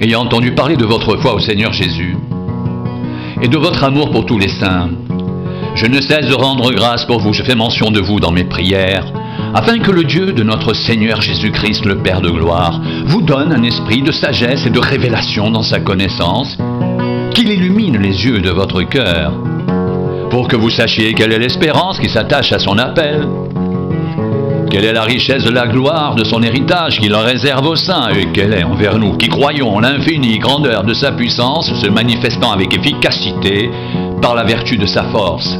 ayant entendu parler de votre foi au Seigneur Jésus et de votre amour pour tous les saints, je ne cesse de rendre grâce pour vous. Je fais mention de vous dans mes prières, afin que le Dieu de notre Seigneur Jésus-Christ, le Père de gloire, vous donne un esprit de sagesse et de révélation dans sa connaissance, qu'il illumine les yeux de votre cœur, pour que vous sachiez quelle est l'espérance qui s'attache à son appel, quelle est la richesse de la gloire de son héritage qu'il en réserve aux saints, et quelle est envers nous qui croyons l'infinie grandeur de sa puissance se manifestant avec efficacité par la vertu de sa force.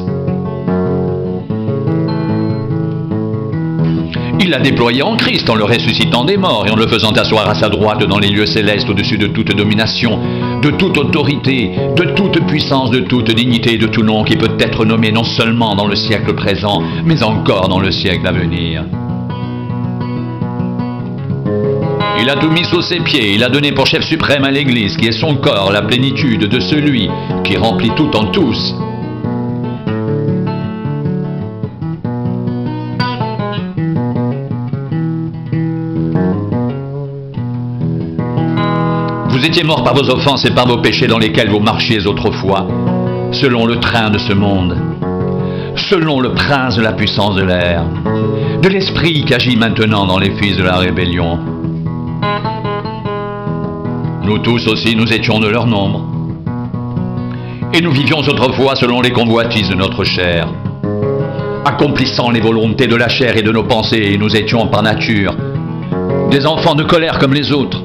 Il l'a déployé en Christ en le ressuscitant des morts et en le faisant asseoir à sa droite dans les lieux célestes au-dessus de toute domination, de toute autorité, de toute puissance, de toute dignité et de tout nom qui peut être nommé non seulement dans le siècle présent, mais encore dans le siècle à venir. Il a tout mis sous ses pieds, il a donné pour chef suprême à l'Église, qui est son corps, la plénitude de celui qui remplit tout en tous. Vous étiez morts par vos offenses et par vos péchés dans lesquels vous marchiez autrefois, selon le train de ce monde, selon le prince de la puissance de l'air, de l'esprit qui agit maintenant dans les fils de la rébellion. Nous tous aussi, nous étions de leur nombre, et nous vivions autrefois selon les convoitises de notre chair, accomplissant les volontés de la chair et de nos pensées, et nous étions par nature des enfants de colère comme les autres.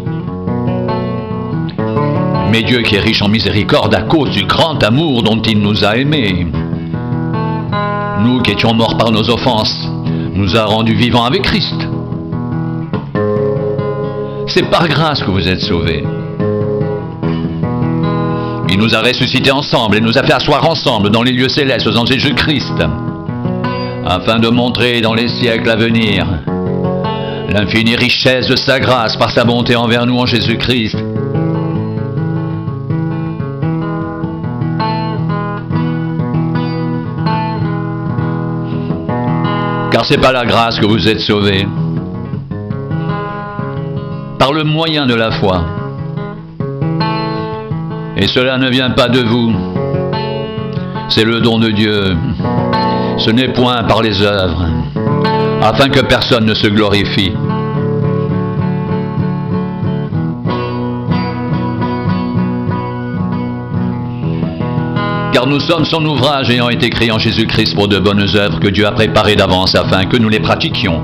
Mais Dieu qui est riche en miséricorde à cause du grand amour dont il nous a aimés, nous qui étions morts par nos offenses, nous a rendus vivants avec Christ. C'est par grâce que vous êtes sauvés. Il nous a ressuscités ensemble et nous a fait asseoir ensemble dans les lieux célestes en Jésus-Christ, afin de montrer dans les siècles à venir l'infinie richesse de sa grâce par sa bonté envers nous en Jésus-Christ. Car c'est par la grâce que vous êtes sauvés, par le moyen de la foi. Et cela ne vient pas de vous, c'est le don de Dieu. Ce n'est point par les œuvres, afin que personne ne se glorifie. Car nous sommes son ouvrage ayant été créés en Jésus-Christ pour de bonnes œuvres que Dieu a préparées d'avance afin que nous les pratiquions.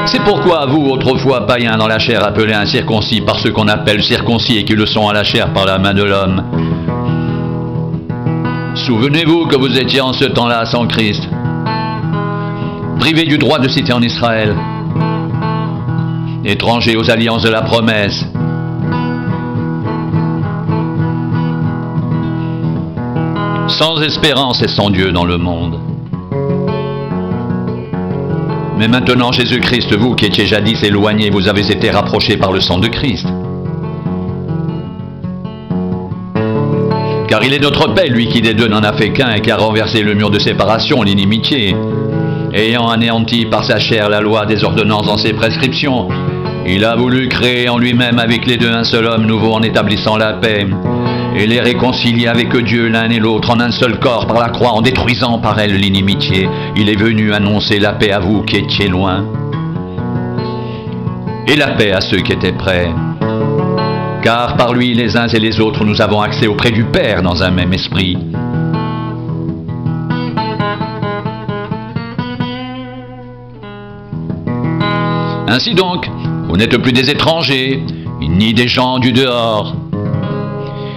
C'est pourquoi vous, autrefois païens dans la chair, appelés incirconcis par ceux qu'on appelle circoncis et qui le sont à la chair par la main de l'homme, souvenez-vous que vous étiez en ce temps-là sans Christ, privés du droit de cité en Israël, étrangers aux alliances de la promesse, sans espérance et sans Dieu dans le monde. Mais maintenant, Jésus-Christ, vous qui étiez jadis éloignés, vous avez été rapprochés par le sang de Christ. Car il est notre paix, lui qui des deux n'en a fait qu'un et qui a renversé le mur de séparation, l'inimitié, ayant anéanti par sa chair la loi des ordonnances dans ses prescriptions. Il a voulu créer en lui-même avec les deux un seul homme nouveau en établissant la paix, et les réconcilier avec Dieu l'un et l'autre en un seul corps par la croix, en détruisant par elle l'inimitié. Il est venu annoncer la paix à vous qui étiez loin, et la paix à ceux qui étaient près. Car par lui, les uns et les autres, nous avons accès auprès du Père dans un même esprit. Ainsi donc, vous n'êtes plus des étrangers, ni des gens du dehors,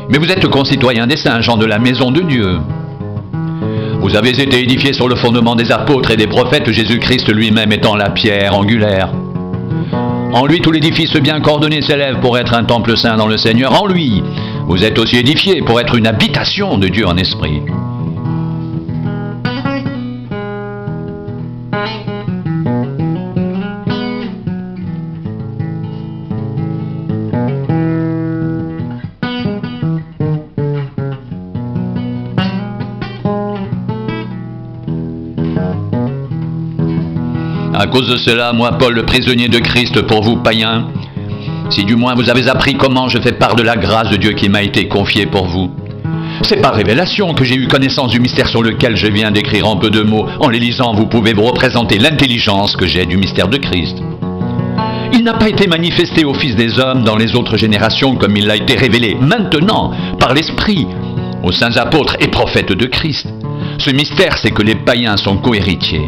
mais vous êtes concitoyens des saints gens de la maison de Dieu. Vous avez été édifiés sur le fondement des apôtres et des prophètes, Jésus-Christ lui-même étant la pierre angulaire. En lui, tout l'édifice bien coordonné s'élève pour être un temple saint dans le Seigneur. En lui, vous êtes aussi édifiés pour être une habitation de Dieu en esprit. À cause de cela, moi, Paul, le prisonnier de Christ pour vous, païens, si du moins vous avez appris comment je fais part de la grâce de Dieu qui m'a été confiée pour vous. C'est par révélation que j'ai eu connaissance du mystère sur lequel je viens d'écrire en peu de mots. En les lisant, vous pouvez vous représenter l'intelligence que j'ai du mystère de Christ. Il n'a pas été manifesté aux fils des hommes dans les autres générations comme il a été révélé maintenant par l'Esprit aux saints apôtres et prophètes de Christ. Ce mystère, c'est que les païens sont cohéritiers,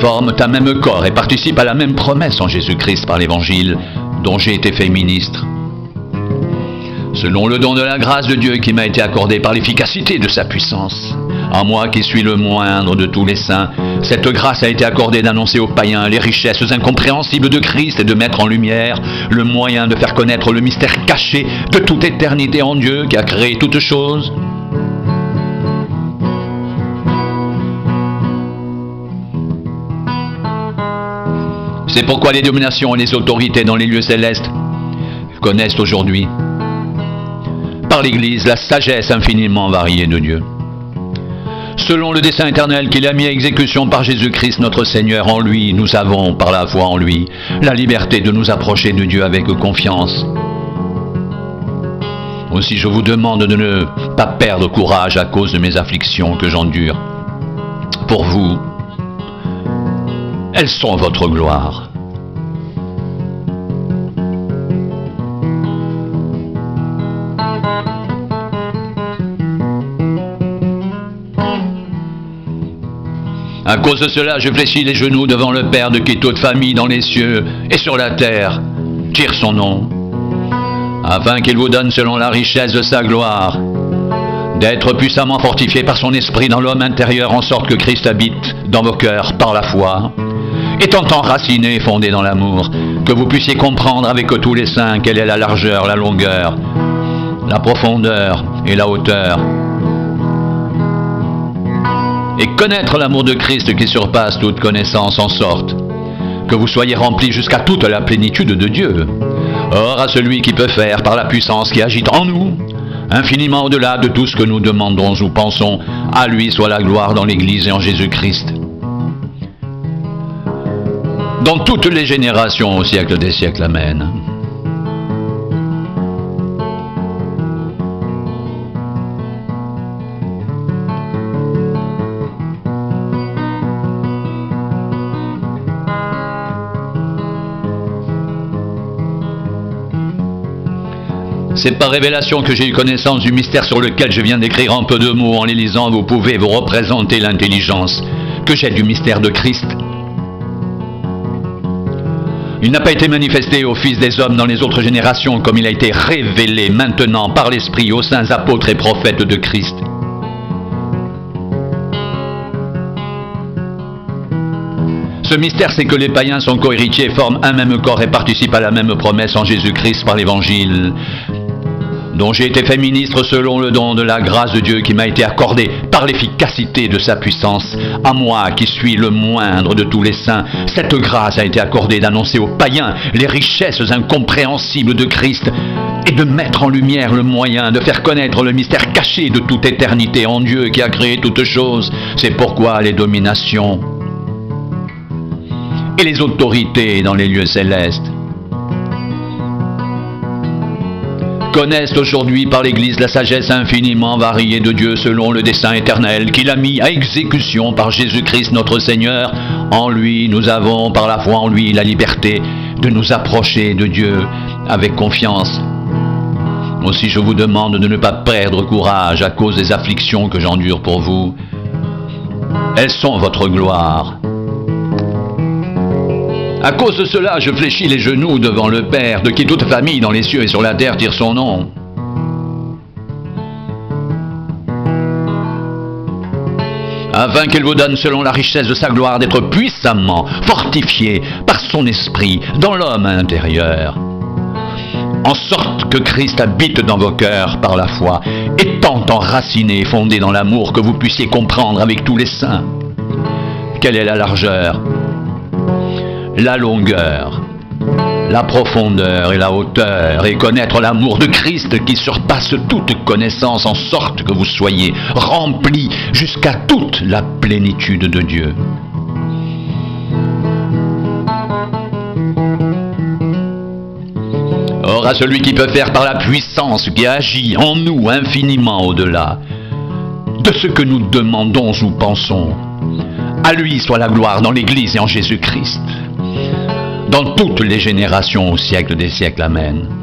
forment un même corps et participent à la même promesse en Jésus-Christ par l'Évangile dont j'ai été fait ministre. Selon le don de la grâce de Dieu qui m'a été accordé par l'efficacité de sa puissance, à moi qui suis le moindre de tous les saints, cette grâce a été accordée d'annoncer aux païens les richesses incompréhensibles de Christ et de mettre en lumière le moyen de faire connaître le mystère caché de toute éternité en Dieu qui a créé toutes choses. C'est pourquoi les dominations et les autorités dans les lieux célestes connaissent aujourd'hui, par l'Église, la sagesse infiniment variée de Dieu. Selon le dessein éternel qu'il a mis à exécution par Jésus-Christ notre Seigneur, en lui, nous avons, par la foi en lui, la liberté de nous approcher de Dieu avec confiance. Aussi je vous demande de ne pas perdre courage à cause de mes afflictions que j'endure. Pour vous, elles sont votre gloire. À cause de cela, je fléchis les genoux devant le Père de qui toute famille dans les cieux et sur la terre tire son nom, afin qu'il vous donne selon la richesse de sa gloire, d'être puissamment fortifié par son esprit dans l'homme intérieur, en sorte que Christ habite dans vos cœurs par la foi, étant enraciné et fondé dans l'amour, que vous puissiez comprendre avec tous les saints quelle est la largeur, la longueur, la profondeur et la hauteur, et connaître l'amour de Christ qui surpasse toute connaissance, en sorte que vous soyez remplis jusqu'à toute la plénitude de Dieu. Or, à celui qui peut faire, par la puissance qui agite en nous, infiniment au-delà de tout ce que nous demandons ou pensons, à lui soit la gloire dans l'Église et en Jésus-Christ, dans toutes les générations, au siècle des siècles. Amen. C'est par révélation que j'ai eu connaissance du mystère sur lequel je viens d'écrire en peu de mots. En les lisant, vous pouvez vous représenter l'intelligence que j'ai du mystère de Christ. Il n'a pas été manifesté aux fils des hommes dans les autres générations comme il a été révélé maintenant par l'Esprit aux saints apôtres et prophètes de Christ. Ce mystère, c'est que les païens sont cohéritiers, forment un même corps et participent à la même promesse en Jésus-Christ par l'Évangile, dont j'ai été fait ministre selon le don de la grâce de Dieu qui m'a été accordé par l'efficacité de sa puissance. À moi, qui suis le moindre de tous les saints, cette grâce a été accordée d'annoncer aux païens les richesses incompréhensibles de Christ et de mettre en lumière le moyen de faire connaître le mystère caché de toute éternité en Dieu qui a créé toutes choses. C'est pourquoi les dominations et les autorités dans les lieux célestes connaissent aujourd'hui par l'Église la sagesse infiniment variée de Dieu selon le dessein éternel qu'il a mis à exécution par Jésus-Christ notre Seigneur. En lui, nous avons, par la foi en lui, la liberté de nous approcher de Dieu avec confiance. Aussi je vous demande de ne pas perdre courage à cause des afflictions que j'endure pour vous. Elles sont votre gloire. À cause de cela, je fléchis les genoux devant le Père, de qui toute famille dans les cieux et sur la terre tire son nom, afin qu'il vous donne selon la richesse de sa gloire d'être puissamment fortifié par son esprit dans l'homme intérieur, en sorte que Christ habite dans vos cœurs par la foi, étant enraciné et fondé dans l'amour, que vous puissiez comprendre avec tous les saints quelle est la largeur, la longueur, la profondeur et la hauteur, et connaître l'amour de Christ qui surpasse toute connaissance, en sorte que vous soyez remplis jusqu'à toute la plénitude de Dieu. à celui qui peut faire par la puissance qui agit en nous infiniment au-delà de ce que nous demandons ou pensons. À lui soit la gloire dans l'Église et en Jésus-Christ, dans toutes les générations au siècle des siècles. Amen.